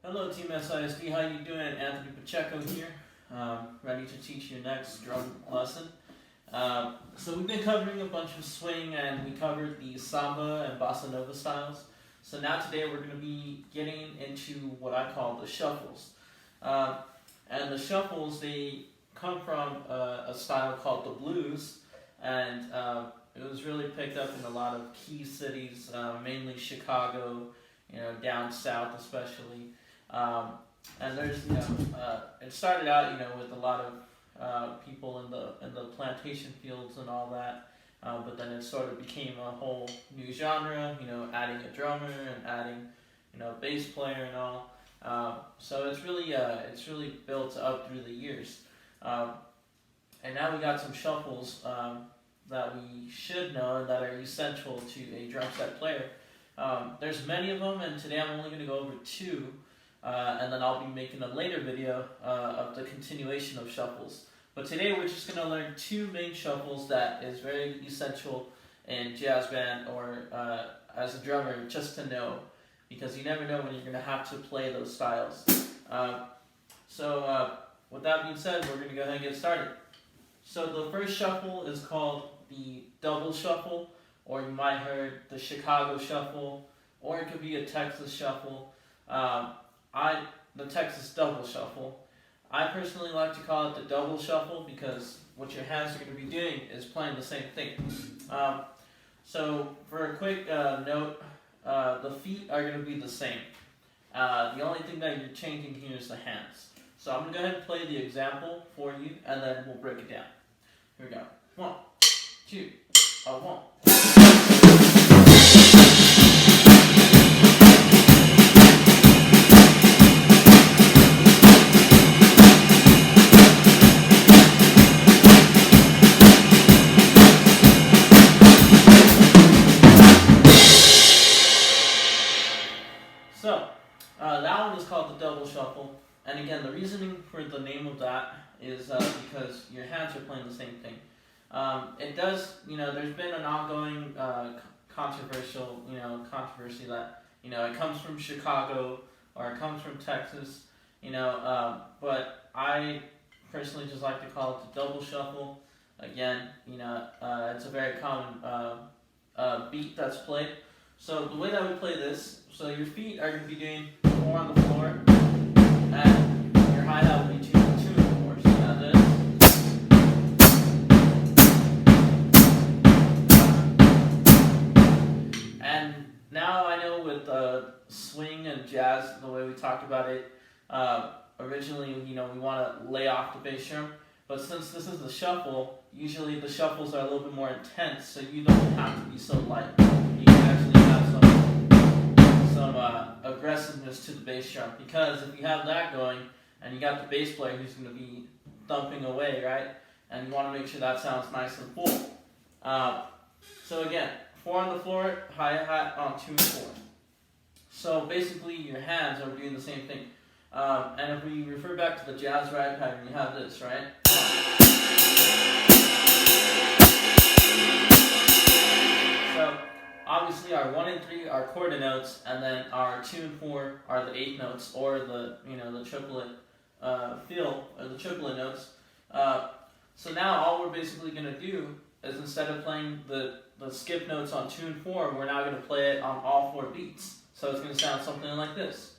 Hello Team SISD, how you doing? Anthony Pacheco here, ready to teach your next drum lesson. So we've been covering a bunch of swing and we covered the samba and bossa nova styles. So now today we're going to be getting into what I call the shuffles. And the shuffles, they come from a style called the blues, and it was really picked up in a lot of key cities, mainly Chicago, down south especially. And there's, it started out, with a lot of people in the plantation fields and all that. But then it sort of became a whole new genre, adding a drummer and adding, a bass player and all. So it's really built up through the years. And now we got some shuffles that we should know that are essential to a drum set player. There's many of them, and today I'm only going to go over two. And then I'll be making a later video of the continuation of shuffles. But today we're just going to learn two main shuffles that is very essential in jazz band or as a drummer just to know, because you never know when you're going to have to play those styles. So with that being said, we're going to go ahead and get started. So the first shuffle is called the double shuffle, or you might have heard the Chicago shuffle, or it could be a Texas shuffle. The Texas double shuffle. I personally like to call it the double shuffle because what your hands are going to be doing is playing the same thing. So for a quick note, the feet are going to be the same. The only thing that you're changing here is the hands. So I'm going to go ahead and play the example for you, and then we'll break it down. Here we go. 1, 2, 1. So, that one is called the double shuffle, and again, the reasoning for the name of that is because your hands are playing the same thing. It does, there's been an ongoing controversy that, it comes from Chicago or it comes from Texas, but I personally just like to call it the double shuffle. Again, it's a very common beat that's played. So the way that we play this, so your feet are going to be doing 4 on the floor, and your hi-hat will be 2 and 4. So you have this. And now I know with swing and jazz, the way we talked about it, originally, we want to lay off the bass drum, but since this is the shuffle, usually the shuffles are a little bit more intense, so you don't have to be so light. You can actually have some aggressiveness to the bass drum, because if you have that going and you got the bass player who's going to be thumping away, right, and you want to make sure that sounds nice and full. So again, 4 on the floor, hi-hat on 2 and 4. So basically your hands are doing the same thing. And if we refer back to the jazz rag pattern, you have this, right? So obviously our 1 and 3 are quarter notes, and then our 2 and 4 are the 8th notes, or the triplet feel, or the triplet notes. So now all we're basically going to do is, instead of playing the skip notes on 2 and 4, we're now going to play it on all 4 beats. So it's going to sound something like this.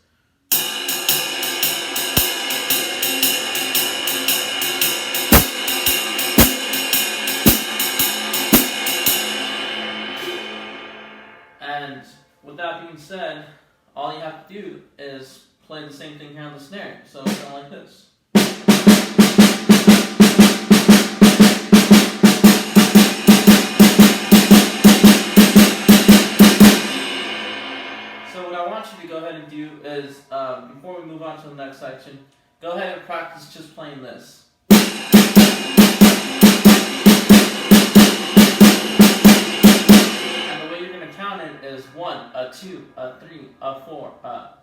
And with that being said, all you have to do is play the same thing here on the snare. So it's kind of like this. So what I want you to go ahead and do is, before we move on to the next section, go ahead and practice just playing this. Count it is 1, a 2, a 3, a 4,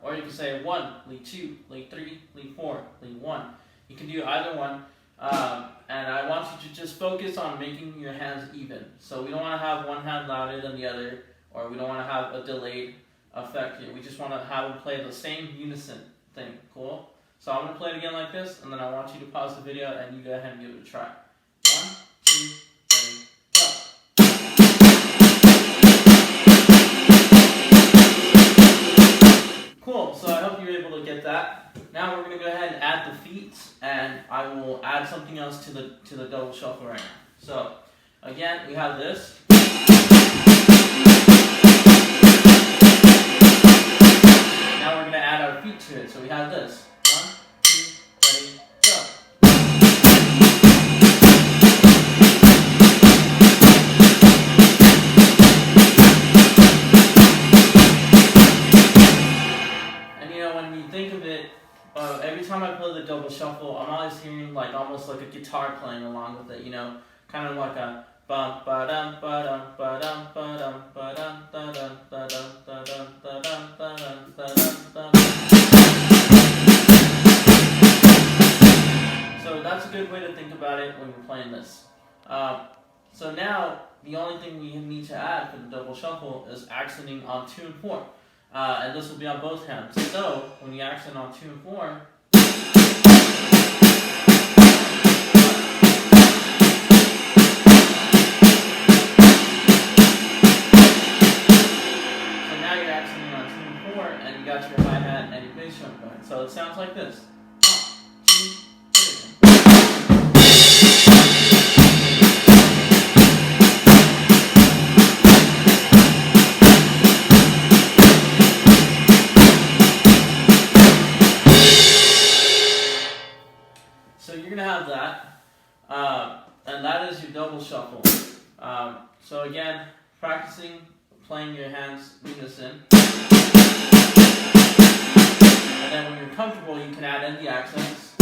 or you can say 1, lead 2, lead 3, lead 4, lead 1. You can do either one, and I want you to just focus on making your hands even. So we don't want to have one hand louder than the other, or we don't want to have a delayed effect here. We just want to have them play the same unison thing. Cool? So I'm going to play it again like this, and then I want you to pause the video and you go ahead and give it a try. 1, 2, 3, go. Cool, so I hope you're able to get that. Now we're going to go ahead and add the feet, and I will add something else to the double shuffle right now. So again, we have this. Now we're going to add our feet to it. So we have this. 1, 2, 3, go. When you think of it, every time I play the double shuffle, I'm always hearing like almost like a guitar playing along with it, you know, kind of like a bum ba dum ba dum ba dum ba dum ba dum da dum da dum da dum da dum da dum da dum. So that's a good way to think about it when you're playing this. So now the only thing we need to add for the double shuffle is accenting on 2 and 4. And this will be on both hands. So, when you accent on 2 and 4, so now you're accenting on 2 and 4, and you got your hi-hat and your bass drum going. So it sounds like this. 1, 2, 3. Have that, and that is your double shuffle. So again, practicing playing your hands unison, and then when you're comfortable, you can add in the accents.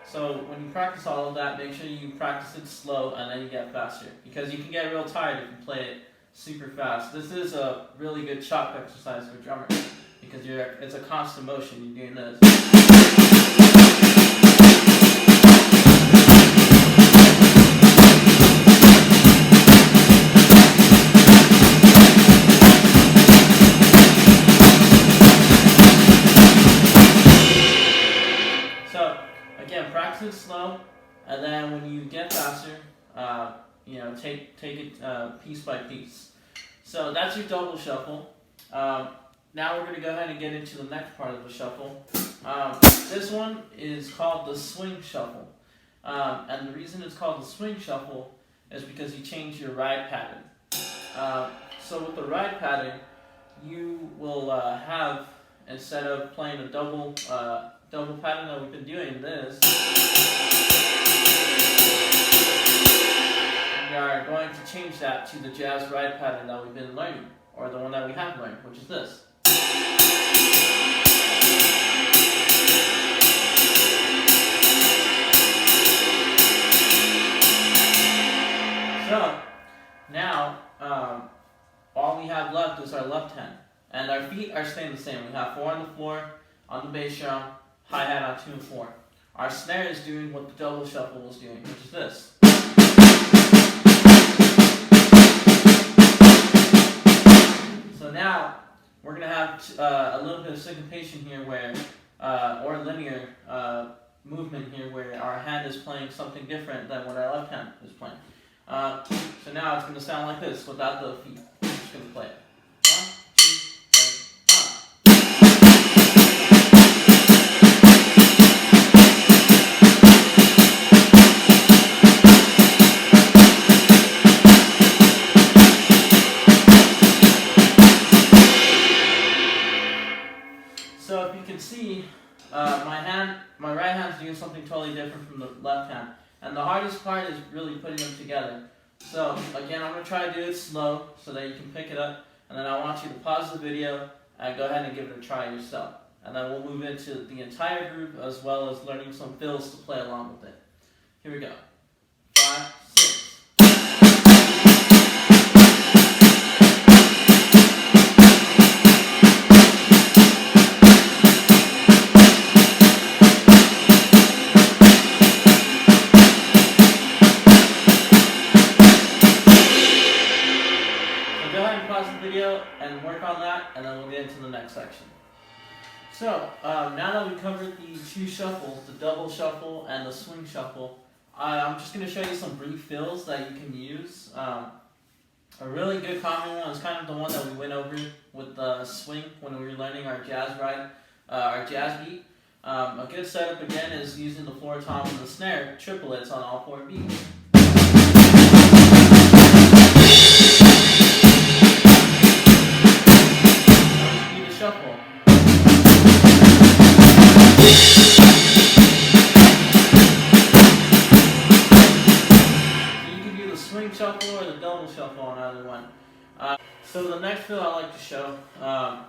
So when you practice all of that, make sure you practice it slow and then you get faster, because you can get real tired if you play it super fast. This is a really good chop exercise for drummers, because it's a constant motion. You're doing this. So again, practice it slow, and then when you get faster, take it piece by piece. So that's your double shuffle. Now we're going to go ahead and get into the next part of the shuffle. This one is called the swing shuffle. And the reason it's called the swing shuffle is because you change your ride pattern. So with the ride pattern, you will have, instead of playing a double pattern that we've been doing, this, we are going to change that to the jazz ride pattern that we've been learning, or the one that we have learned, which is this. So now all we have left is our left hand, and our feet are staying the same. We have 4 on the floor, on the bass drum, hi-hat on 2 and 4. Our snare is doing what the double shuffle was doing, which is this. So now we're going to have a little bit of syncopation here, where, or linear movement here, where our hand is playing something different than what our left hand is playing. So now it's going to sound like this without the feet. I'm just going to play it. 1, 2, 3. So if you can see, my right hand's doing something totally different from the left hand. And the hardest part is really putting them together. So again, I'm going to try to do it slow so that you can pick it up. And then I want you to pause the video and go ahead and give it a try yourself. And then we'll move into the entire group, as well as learning some fills to play along with it. Here we go. 5, 6. time to pause the video and work on that, and then we'll get into the next section. So, now that we covered the two shuffles, the double shuffle and the swing shuffle, I'm just going to show you some brief fills that you can use. A really good common one is kind of the one that we went over with the swing when we were learning our jazz beat. A good setup again is using the floor tom and the snare triplets on all 4 beats. Shuffle. So you can do the swing shuffle or the double shuffle on either one. So the next fill I like to show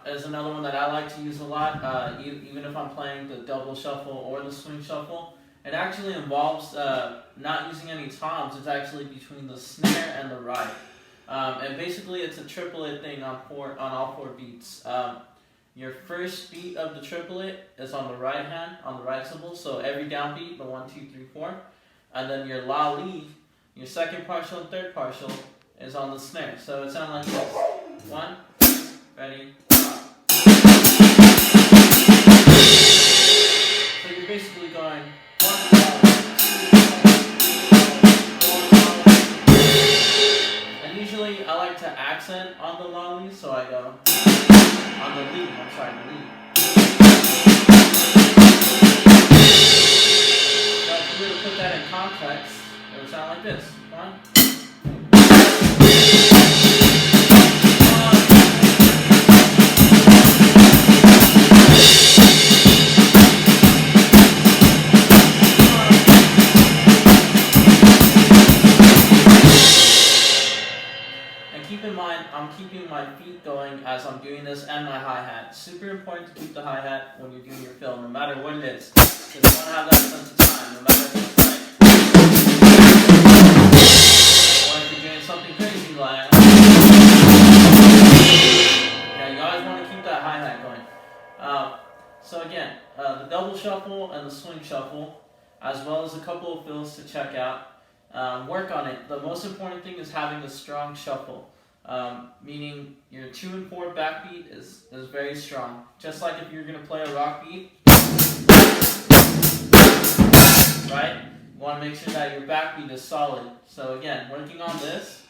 is another one that I like to use a lot, even if I'm playing the double shuffle or the swing shuffle. It actually involves not using any toms. It's actually between the snare and the ride. And basically it's a triplet thing on all 4 beats. Your first beat of the triplet is on the right hand, on the right cymbal, so every downbeat, the 1, 2, 3, 4. And then your la lead, your second partial and third partial, is on the snare. So it sounds like this. 1, ready, stop. So you're basically going 1, 2, and usually I like to accent on the la lead, so I go on the lead, the lead. So if you were to put that in context, it would sound like this. 1. Keep in mind, I'm keeping my feet going as I'm doing this and my hi-hat. Super important to keep the hi-hat when you're doing your fill, no matter what it is. Because you want to have that sense of time, no matter what it's like. Or if you're doing something crazy like you always want to keep that hi-hat going. So again, the double shuffle and the swing shuffle, as well as a couple of fills to check out. Work on it. The most important thing is having a strong shuffle. Meaning your 2 and 4 backbeat is very strong. Just like if you're going to play a rock beat, right? You want to make sure that your backbeat is solid. So again, working on this.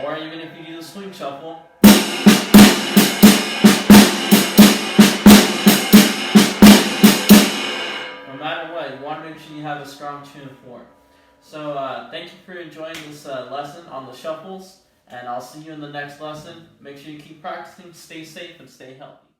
Or even if you do the swing shuffle. No matter what, you want to make sure you have a strong 2 and 4. So thank you for enjoying this lesson on the shuffles, and I'll see you in the next lesson. Make sure you keep practicing, stay safe, and stay healthy.